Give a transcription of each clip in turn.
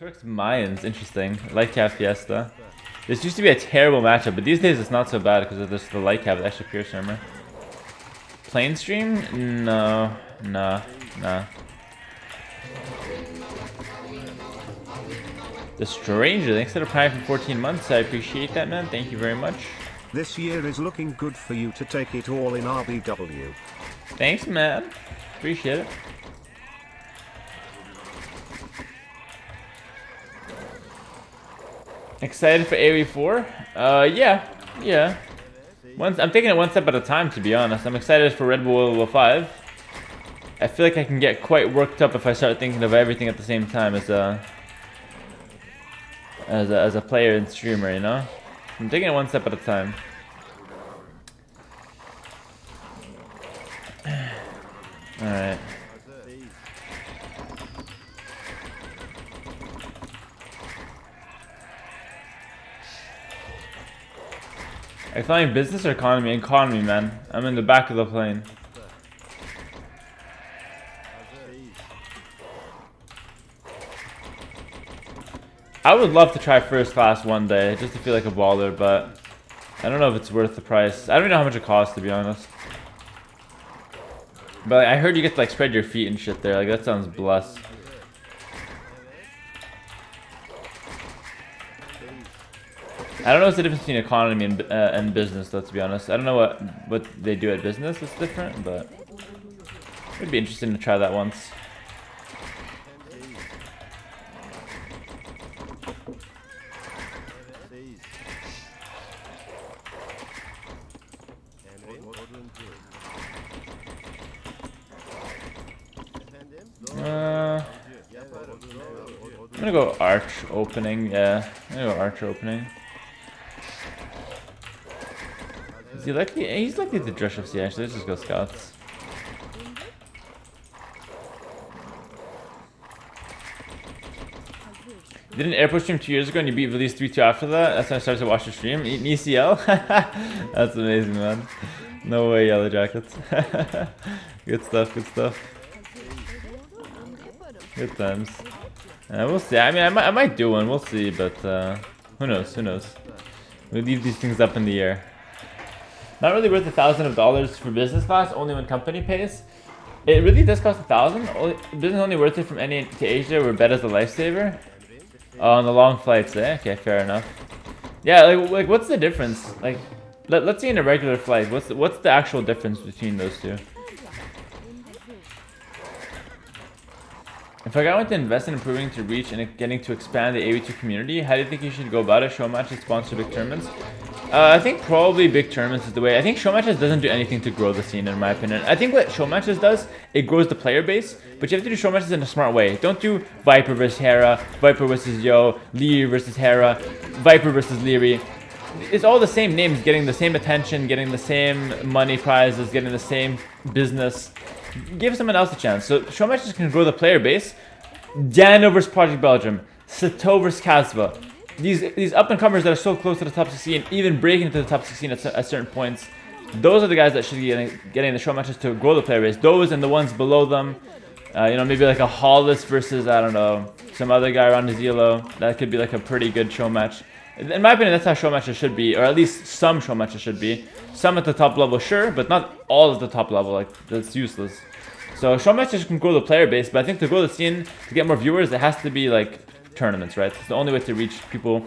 Turks Mayans, interesting. Light cap Fiesta. This used to be a terrible matchup, but these days it's not so bad because of this the light cap with extra pierce armor. Plane stream? No, nah. The Stranger, thanks for the prime for 14 months. I appreciate that, man. Thank you very much. This year is looking good for you to take it all in RBW. Thanks, man. Appreciate it. Excited for AoE 4? Yeah. I'm taking it one step at a time, to be honest. I'm excited for Red Bull level 5. I feel like I can get quite worked up if I start thinking of everything at the same time as a player and streamer, you know? I'm taking it one step at a time. Alright. Are you flying business or economy? Economy, man. I'm in the back of the plane. I would love to try first class one day, just to feel like a baller, but I don't know if it's worth the price. I don't even know how much it costs, to be honest. But like, I heard you get to like spread your feet and shit there. Like that sounds blessed. I don't know what's the difference between economy and business, though, to be honest. I don't know what they do at business that's different, but it would be interesting to try that once. I'm gonna go arch opening, yeah. I'm gonna go arch opening. Is he likely? He's likely to Drush FC actually. Let's just go scouts. Did an airport stream 2 years ago and you beat release 3-2 after that? That's when I started to watch the stream. Eating ECL? That's amazing, man. No way, Yellow Jackets. Good stuff, good stuff. Good times. We'll see. I mean, I might do one. We'll see, but who knows? Who knows? We leave these things up in the air. Not really worth $1,000 for business class. Only when company pays. It really does cost $1,000. Business only worth it from NA to Asia, where bed is a lifesaver. On the long flights, eh? Okay, fair enough. Yeah, like what's the difference? Like, let's say in a regular flight, what's the actual difference between those two? If a guy went to invest in improving to reach and getting to expand the AV2 community, how do you think you should go about it? Show matches, sponsor big tournaments? I think probably big tournaments is the way. I think show matches doesn't do anything to grow the scene, in my opinion. I think what show matches does, it grows the player base, but you have to do show matches in a smart way. Don't do Viper versus Hera, Viper versus Yo, Leary versus Hera, Viper versus Leary. It's all the same names getting the same attention, getting the same money prizes, getting the same business. Give someone else a chance. So show matches can grow the player base. Dano versus Project Belgium, Sato versus Kasva. These up-and-comers that are so close to the top 16, even breaking into the top 16 at certain points, those are the guys that should be getting the show matches to grow the player base. Those and the ones below them, you know, maybe like a Hollis versus, I don't know, some other guy around the Zelo. That could be like a pretty good show match. In my opinion, that's how show matches should be, or at least some show matches should be. Some at the top level, sure, but not all at the top level. Like, that's useless. So show matches can grow the player base, but I think to grow the scene, to get more viewers, it has to be like tournaments, right? It's the only way to reach people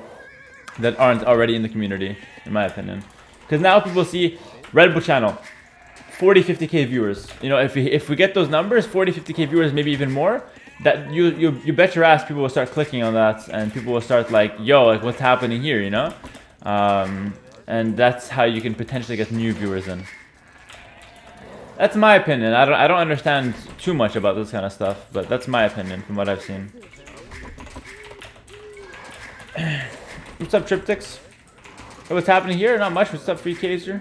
that aren't already in the community, in my opinion. Because now people see Red Bull channel, 40-50k viewers. You know, if we get those numbers, 40-50k viewers, maybe even more, that you bet your ass people will start clicking on that, and people will start like, yo, like what's happening here, you know? And that's how you can potentially get new viewers in. That's my opinion. I don't understand too much about this kind of stuff, but that's my opinion from what I've seen. What's up, Triptychs? Oh, what's happening here? Not much. What's up, Free Kaiser?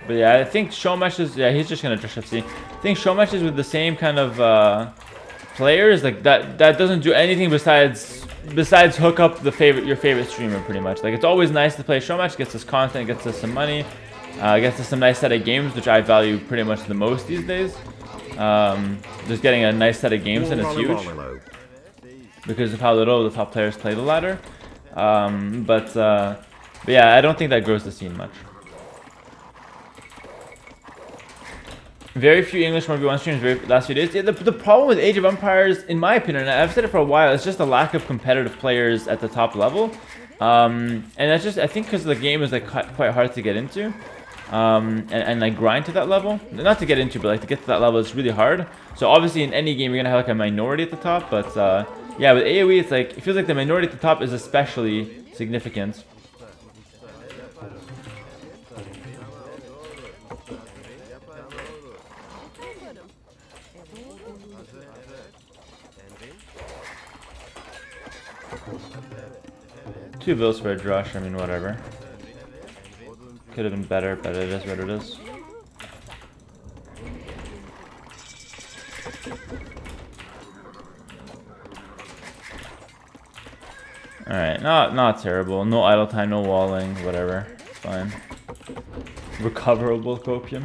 But yeah, I think show matches. Yeah, he's just gonna Drush FC. I think show matches with the same kind of players like that doesn't do anything besides hook up your favorite streamer, pretty much. Like, it's always nice to play show match. Gets us content, gets us some money, gets us some nice set of games, which I value pretty much the most these days. Just getting a nice set of games, and it's huge. because of how little the top players play the ladder. But yeah, I don't think that grows the scene much. Very few English 1v1 streams last few days. Yeah, the problem with Age of Empires, in my opinion, and I've said it for a while, it's just a lack of competitive players at the top level. And that's just, I think, because the game is like quite hard to get into, and like grind to that level. Not to get into, but like to get to that level, it's really hard. So obviously, in any game, you're gonna have like a minority at the top. But yeah, with AOE, it's like it feels like the minority at the top is especially significant. Two bills for a drush, I mean, whatever. Could have been better, but it is what it is. Alright, not terrible. No idle time, no walling, whatever. It's fine. Recoverable copium.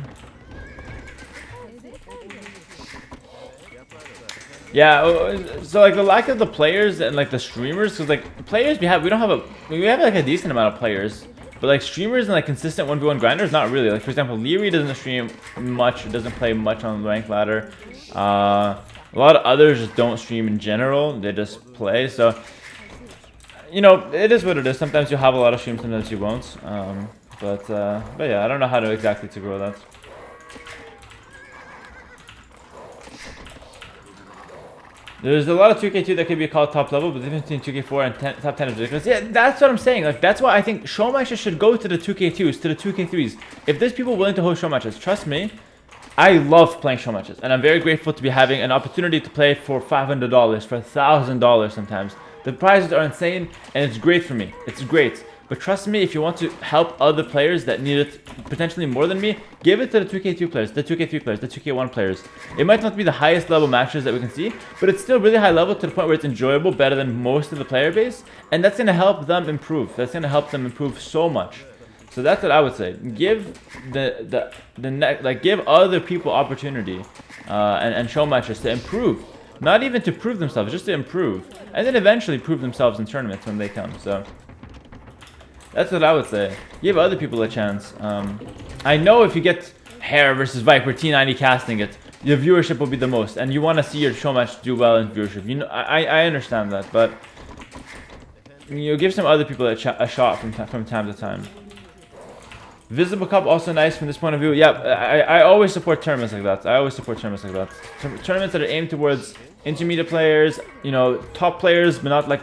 Yeah, so like the lack of the players and like the streamers, because like players we have like a decent amount of players, but like streamers and like consistent 1v1 grinders, not really. Like for example, Leary doesn't stream much, doesn't play much on the rank ladder. A lot of others just don't stream in general, they just play. So you know, it is what it is. Sometimes you'll have a lot of streams, sometimes you won't. But yeah, I don't know how to exactly to grow that. There's a lot of 2K2 that could be called top level, but the difference between 2K4 and top 10 is ridiculous. Yeah, that's what I'm saying. Like, that's why I think show matches should go to the 2K2s, to the 2K3s. If there's people willing to host show matches, trust me, I love playing show matches. And I'm very grateful to be having an opportunity to play for $500, for $1,000 sometimes. The prizes are insane, and it's great for me. It's great. But trust me, if you want to help other players that need it potentially more than me, give it to the 2K2 players, the 2K3 players, the 2K1 players. It might not be the highest level matches that we can see, but it's still really high level to the point where it's enjoyable, better than most of the player base, and that's going to help them improve. That's going to help them improve so much. So that's what I would say. Give give other people opportunity and show matches to improve. Not even to prove themselves, just to improve. And then eventually prove themselves in tournaments when they come. So that's what I would say. Give other people a chance. I know if you get Hera versus Viper T90 casting it, your viewership will be the most, and you want to see your show match do well in viewership. You know, I understand that, but you know, give some other people a shot from time to time. Visible Cup also nice from this point of view. Yeah, I always support tournaments like that. I always support tournaments like that. Tournaments that are aimed towards intermediate players, you know, top players, but not like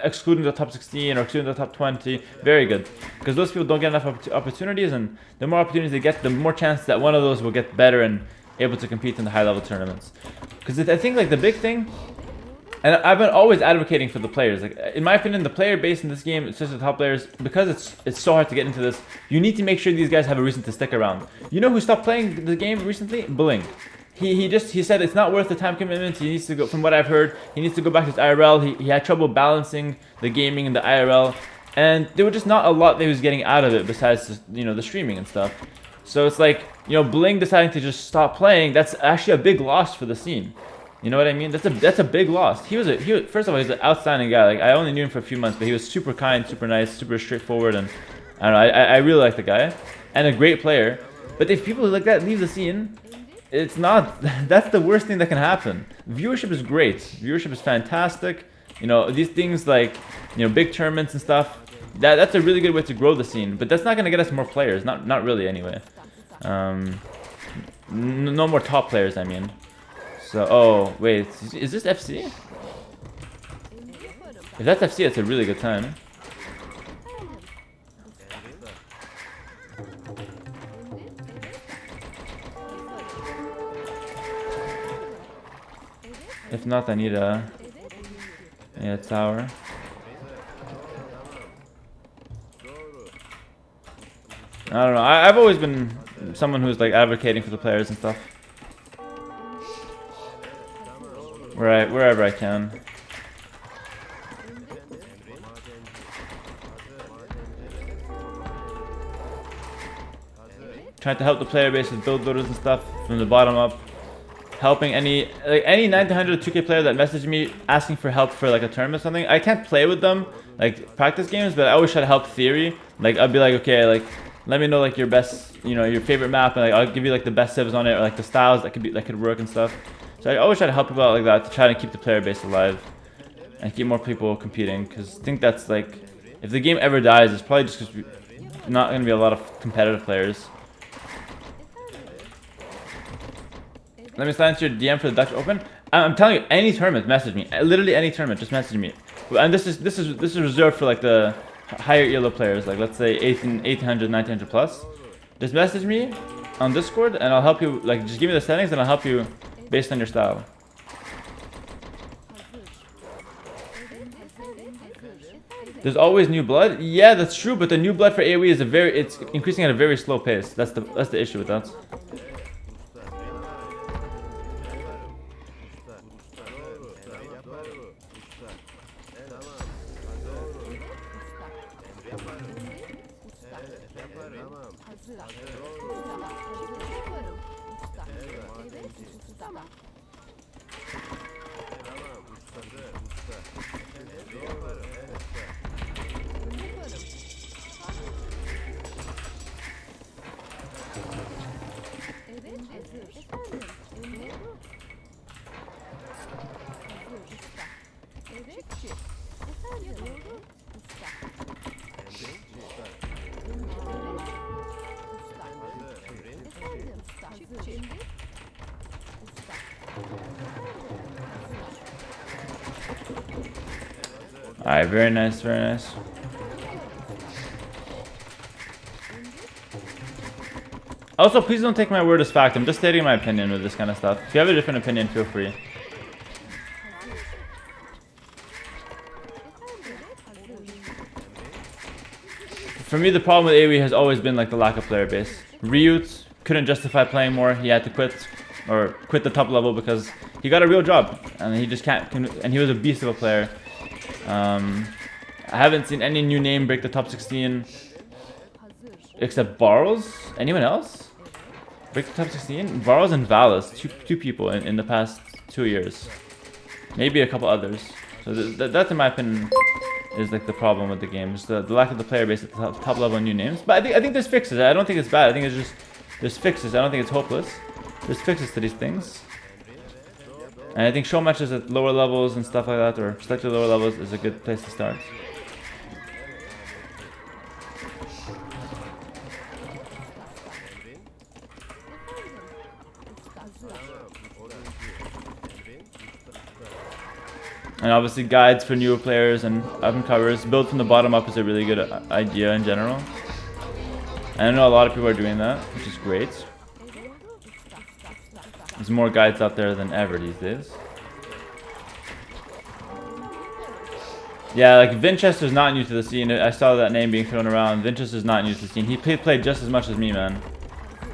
excluding the top 16 or excluding the top 20. Very good, because those people don't get enough opportunities, and the more opportunities they get, the more chance that one of those will get better and able to compete in the high level tournaments. Because I think like the big thing, and I've been always advocating for the players. Like in my opinion, the player base in this game, especially the top players, because it's so hard to get into this, you need to make sure these guys have a reason to stick around. You know who stopped playing the game recently? Bling. He said it's not worth the time commitment. He needs to go. From what I've heard, he needs to go back to his IRL. He had trouble balancing the gaming and the IRL, and there was just not a lot that he was getting out of it besides, you know, the streaming and stuff. So it's like, you know, Bling deciding to just stop playing. That's actually a big loss for the scene. You know what I mean? That's a big loss. He was first of all, he's an outstanding guy. Like I only knew him for a few months, but he was super kind, super nice, super straightforward, and I don't know. I really like the guy, and a great player. But if people like that leave the scene, it's not. That's the worst thing that can happen. Viewership is great. Viewership is fantastic. You know, these things like, you know, big tournaments and stuff. That's a really good way to grow the scene. But that's not gonna get us more players. Not really anyway. No more top players, I mean. So, oh, wait, is this FC? If that's FC, it's a really good time. If not, I need a tower. I don't know, I've always been someone who's like advocating for the players and stuff. Right, wherever I can. Trying to help the player base with build loaders and stuff from the bottom up. helping any 900 2K player that messaged me asking for help for like a tournament or something. I can't play with them like practice games, but I always try to help theory. Like I'll be like, okay, like let me know like your best, you know, your favorite map, and like I'll give you like the best civs on it, or like the styles that could work and stuff. So I always try to help people out like that to try to keep the player base alive and keep more people competing. Because I think that's like, if the game ever dies, it's probably just because we're not going to be a lot of competitive players. Let me slide into your DM for the Dutch Open. I'm telling you, any tournament, message me. Literally any tournament, just message me. And this is reserved for like the higher elo players, like let's say 1800, 1900 plus. Just message me on Discord, and I'll help you. Like, just give me the settings, and I'll help you based on your style. There's always new blood. Yeah, that's true. But the new blood for AoE is it's increasing at a very slow pace. That's the issue with that. Alright, very nice, very nice. Also, please don't take my word as fact. I'm just stating my opinion with this kind of stuff. If you have a different opinion, feel free. For me, the problem with AoE has always been like the lack of player base. Ryut couldn't justify playing more. He had to quit the top level because he got a real job, and he just can't. And he was a beast of a player. I haven't seen any new name break the top 16 except Barles. Anyone else break the top 16? Barles and Valis, two people in the past 2 years. Maybe a couple others. So that in my opinion is like the problem with the game, is the lack of the player base at the top level, new names. But I think there's fixes. I don't think it's bad. I think it's just there's fixes. I don't think it's hopeless. There's fixes to these things. And I think show matches at lower levels and stuff like that, or slightly lower levels, is a good place to start. And obviously guides for newer players and up-and-comers. Build from the bottom up is a really good idea in general. And I know a lot of people are doing that, which is great. There's more guides out there than ever these days. Yeah, like Vinchester's not new to the scene. I saw that name being thrown around. Vinchester's not new to the scene. He played just as much as me, man.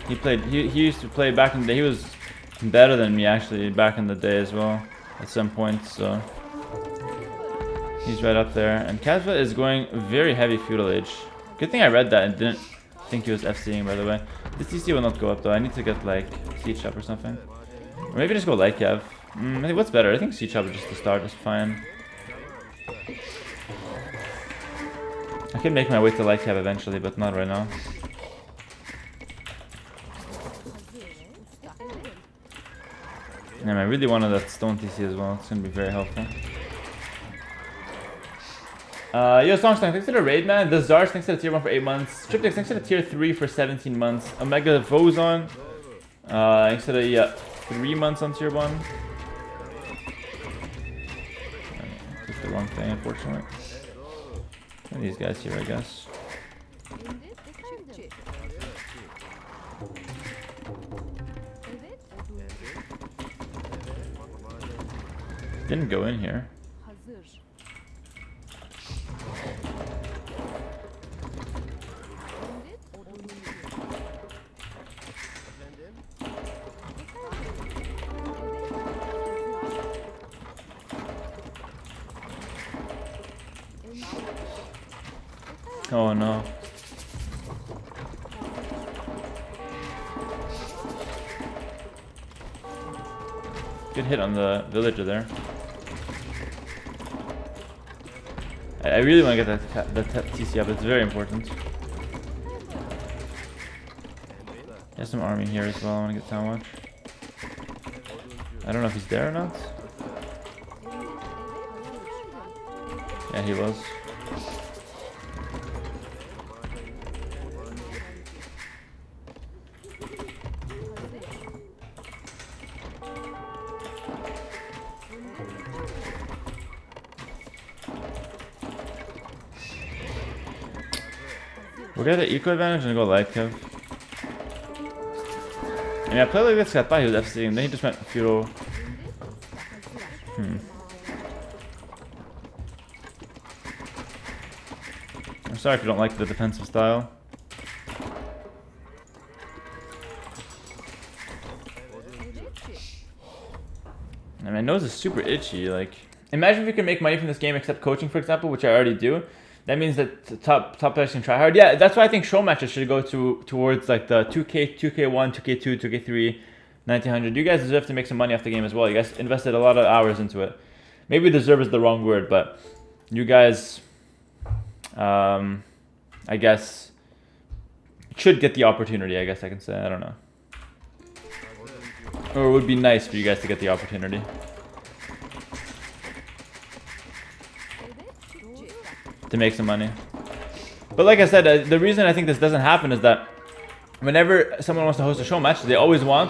He used to play back in the day. He was better than me actually back in the day as well at some point, so he's right up there. And Kazva is going very heavy feudal age. Good thing I read that and didn't think he was FCing, by the way. The CC will not go up though. I need to get like Siege Shop or something. Or maybe just go Light Cav. I think what's better? I think Siege Shop just to start is fine. I can make my way to Light Cav eventually, but not right now. Yeah, I really wanted that stone TC as well. It's gonna be very helpful. Yo, Songstang, thanks to the raid, man. The Zars, thanks to the tier 1 for 8 months. Triptych, thanks to the tier 3 for 17 months. Omega Vozon, thanks to the 3 months on tier 1. Clicked the wrong thing, unfortunately. One of these guys here, I guess. Didn't go in here. Oh no. Good hit on the villager there. I really want to get that TC up. It's very important. There's some army here as well. I want to get town watch. I don't know if he's there or not. Yeah, he was. We'll get the eco advantage and go light cav. I mean, I played like this, I thought he was FC, and then he just went feudal. I'm sorry if you don't like the defensive style. And my nose is super itchy. Like, imagine if you could make money from this game except coaching, for example, which I already do. That means that the top players can try hard. Yeah, that's why I think show matches should go towards like the 2K, 2K1, 2K2, 2K3, 1900. You guys deserve to make some money off the game as well. You guys invested a lot of hours into it. Maybe deserve is the wrong word, but you guys, I guess, should get the opportunity. I guess I can say. I don't know. Or it would be nice for you guys to get the opportunity. To make some money. But like I said, the reason I think this doesn't happen is that whenever someone wants to host a show match, they always want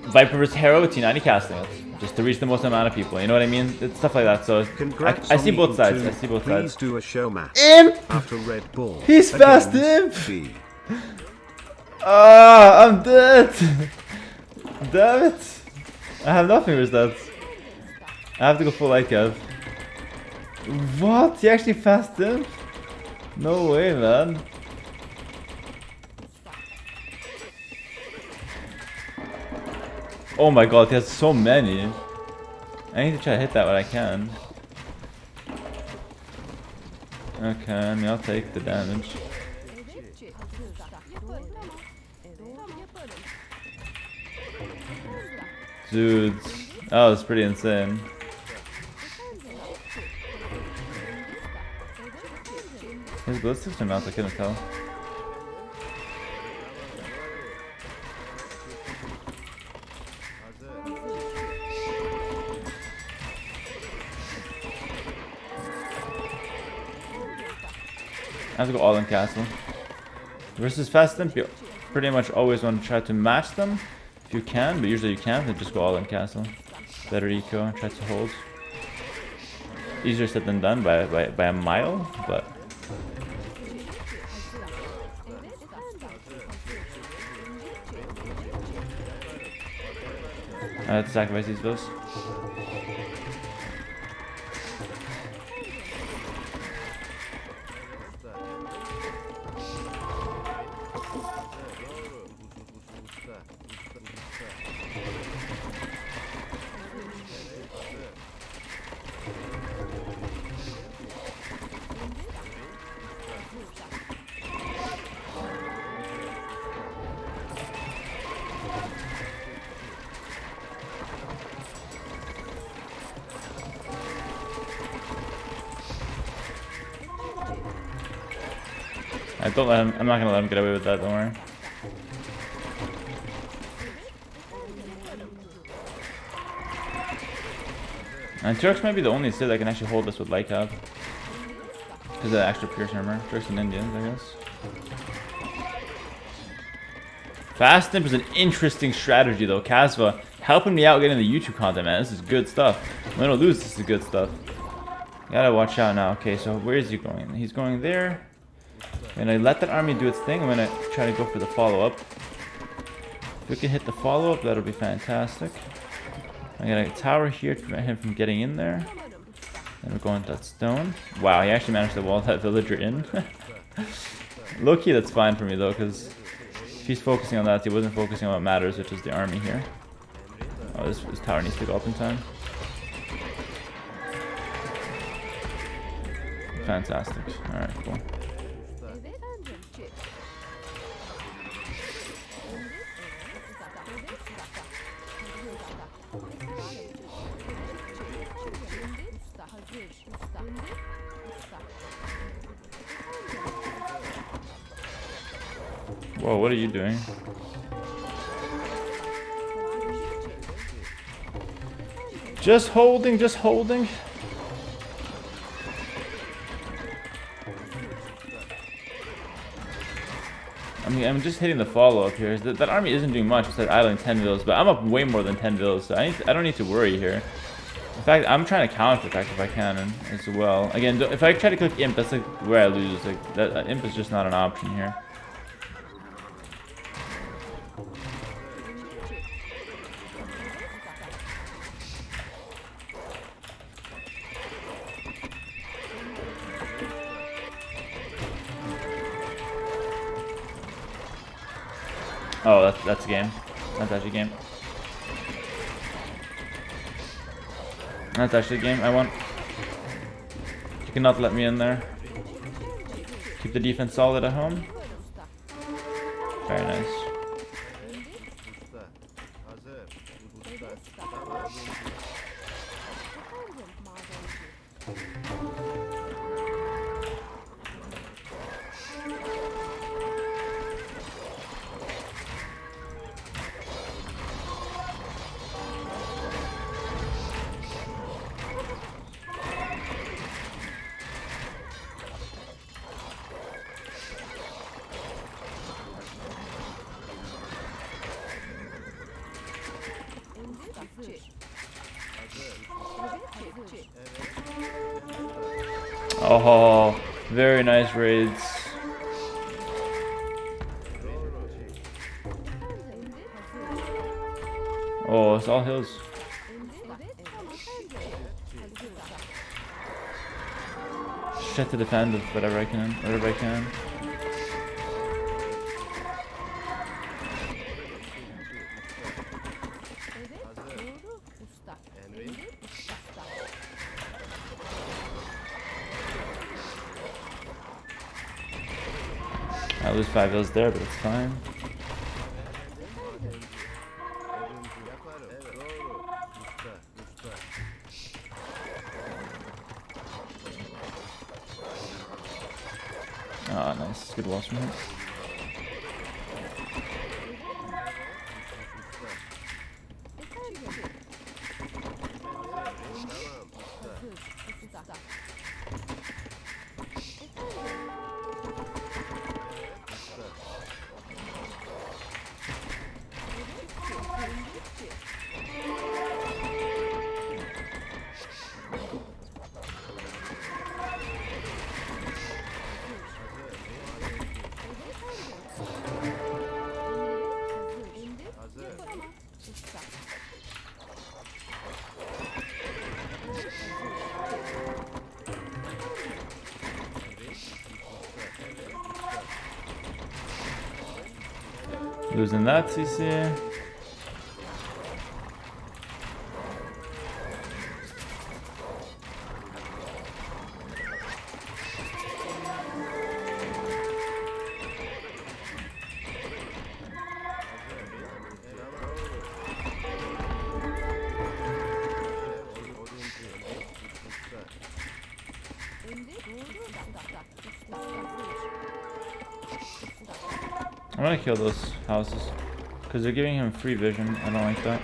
Viper vs Hera with T90 casting it, just to reach the most amount of people. You know what I mean? It's stuff like that. So I see both sides. I see both sides. Please do a show match. Imp! After Red Bull. He's fast, Imp! Ah, I'm dead! Damn it! I have nothing with that. I have to go full light cav. What? He actually fast Imp? No way, man. Oh my god, he has so many. I need to try to hit that when I can. Okay, I mean, I'll take the damage. Dudes, that was pretty insane. His ballistics or not? I couldn't tell. I have to go all in castle. Versus fast imp, you pretty much always want to try to match them if you can, but usually you can't, then just go all in castle. Better eco, try to hold. Easier said than done by a mile, but I have to sacrifice these bills. Don't let him, I'm not gonna let him get away with that, don't worry. And Turks might be the only Sid that can actually hold this with light cap. Because of the extra pierce armor. Turks and Indians, I guess. Fast Imp is an interesting strategy though. Kasva helping me out getting the YouTube content, man. This is good stuff. Win or lose, this is good stuff. Gotta watch out now. Okay, so where is he going? He's going there. And I let that army do its thing. I'm gonna try to go for the follow-up. If we can hit the follow-up, that'll be fantastic. I got a tower here to prevent him from getting in there. Then we're going to that stone. Wow, he actually managed to wall that villager in. Low-key, that's fine for me though, because if he's focusing on that, he wasn't focusing on what matters, which is the army here. Oh, this tower needs to go up in time. Fantastic. Alright, cool. Whoa, what are you doing? Just holding, just holding. I mean, I'm just hitting the follow-up here. That army isn't doing much besides idling 10 villas, but I'm up way more than 10 villas, so I don't need to worry here. In fact, I'm trying to counter-attack if I can as well. Again, if I try to click Imp, that's like where I lose. Like that Imp is just not an option here. Oh, that's a game. That's actually a game. That's actually a game I want. You cannot let me in there. Keep the defense solid at home. Very nice. Oh, very nice raids. Oh, it's all hills. Just have to defend with whatever I can. I lose 5 hills there, but it's fine. Ah, nice. Good walls from him. Losing that CC. I'm gonna kill those houses because they're giving him free vision. I don't like that.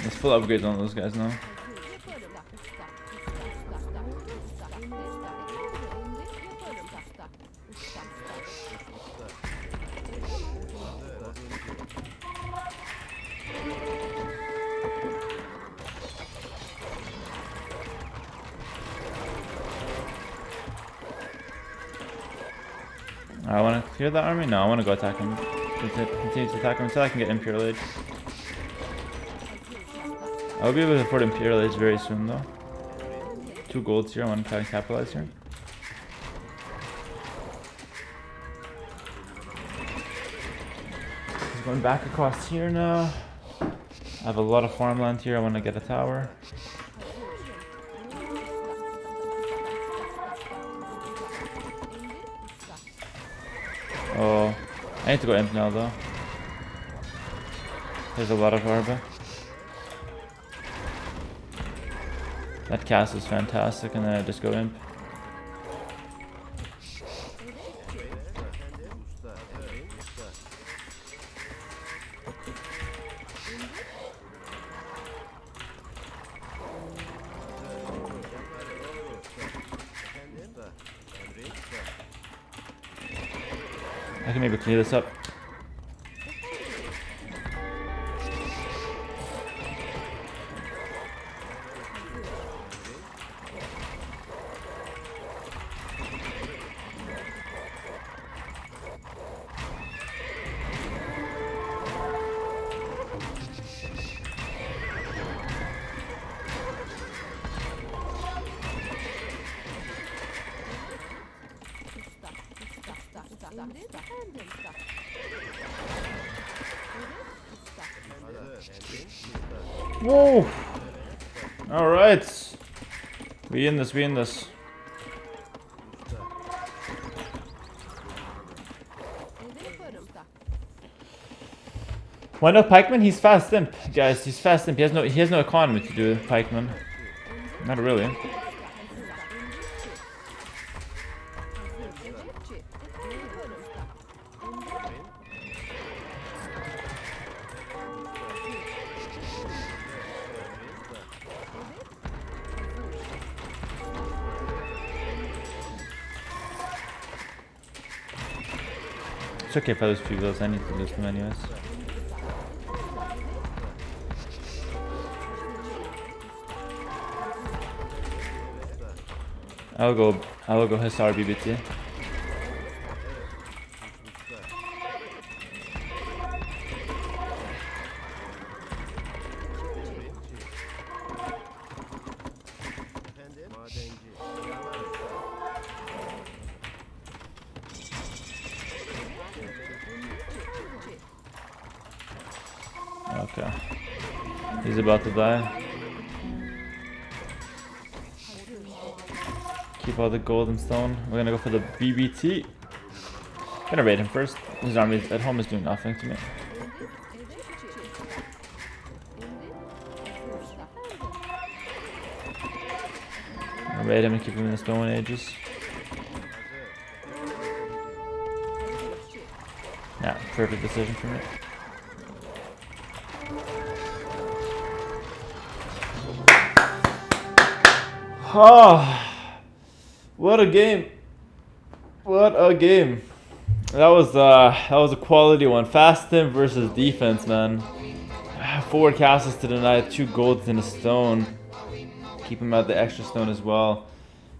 Let's full upgrades on those guys now. I want to clear that army? No, I want to go attack him. Continue to attack him until I can get Imperial Age. I'll be able to afford Imperial Age very soon though. 2 golds here, I want to try and capitalize here. He's going back across here now. I have a lot of farmland here, I want to get a tower. Oh, I need to go imp now though. There's a lot of Arbs. That cast is fantastic, and then I just go imp. I can maybe clear this up. Whoa! Alright. We in this, we in this. Why not pikeman? He's fast imp, guys. He's fast imp. He has no economy to do pikeman. Not really. It's okay if I lose 2 goals, I need to lose them anyways. I will go Hera BBT. Okay. He's about to die. Keep all the gold and stone. We're gonna go for the BBT. Gonna raid him first. His army at home is doing nothing to me. I'll raid him and keep him in the Stone Ages. Yeah, perfect decision for me. Oh, what a game! What a game! That was a quality one. Fast imp versus defense, man. 4 castles to the knight, 2 golds and a stone. Keep him out the extra stone as well.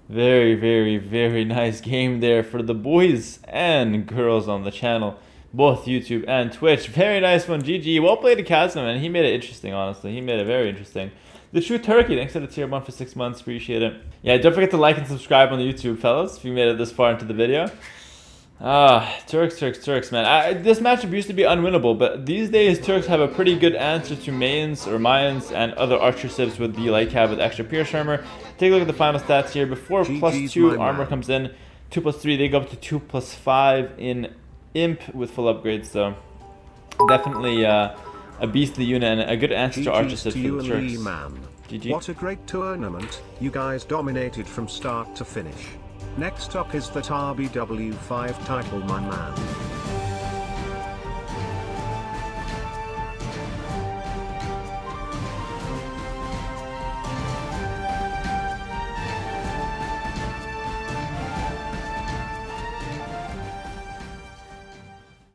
Very, very, very nice game there for the boys and girls on the channel, both YouTube and Twitch. Very nice one, GG. Well played to Chasm, man. He made it interesting, honestly. He made it very interesting. The True Turkey, thanks for the tier 1 for 6 months. Appreciate it. Yeah, don't forget to like and subscribe on the YouTube, fellas, if you made it this far into the video. Turks, man. This matchup used to be unwinnable, but these days Turks have a pretty good answer to mains or Mayans and other archer civs with the light cab with extra pierce armor. Take a look at the final stats here. Before +2 armor comes in, 2+3, they go up to 2+5 in imp with full upgrades, so definitely a beastly unit and a good answer to archer civs for the Turks. GG. What a great tournament, you guys dominated from start to finish. Next up is that RBW5 title, my man.